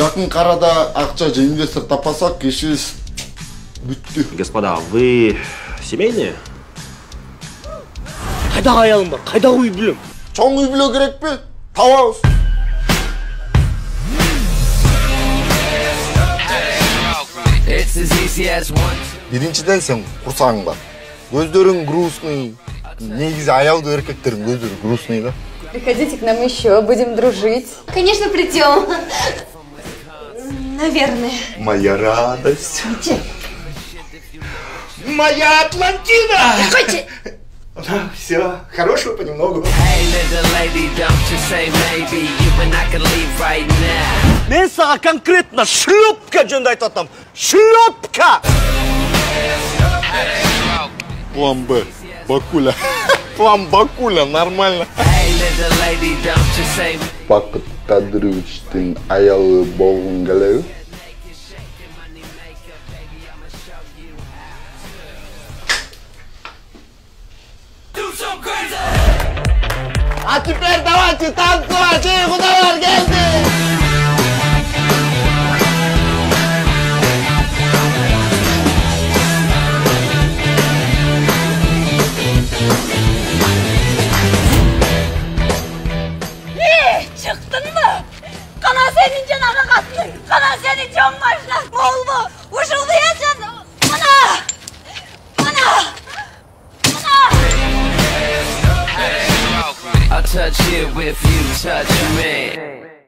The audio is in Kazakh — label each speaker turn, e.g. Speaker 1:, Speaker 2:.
Speaker 1: Жақын қарада ақша же инвестор тапасақ, кешіз бүтті.
Speaker 2: Господа, вы семейные?
Speaker 3: Қайда аялым бар, қайда үй білем?
Speaker 1: Чоң үй біле керек пе? Табамыз. Биринчиден сен құрсағың бар. Көздерің грустный. Негізі аяуды еркектердің көздері грустный да.
Speaker 4: Приходите к нам еще, будем дружить.
Speaker 5: Конечно, придем. Наверное.
Speaker 1: Моя радость.
Speaker 3: Моя Атлантида!
Speaker 5: Хотите?
Speaker 3: Да, все, хорошего понемногу. Мен саған конкретно шлепка жөнді айтатам. Шлепка!
Speaker 1: План Б. Бакуля. План Бакуля, нормально. Бақыт Қадыровичтің аялы болғың келеді.
Speaker 3: А теперь давайте танцевать, и художник geldi.
Speaker 5: Çıktın mı? Kana senin canına kattın. Kana senin can başına. Ol mu? Uşuldayacaksın. Ana! Ana! Ana!
Speaker 6: I'll touch it with you touch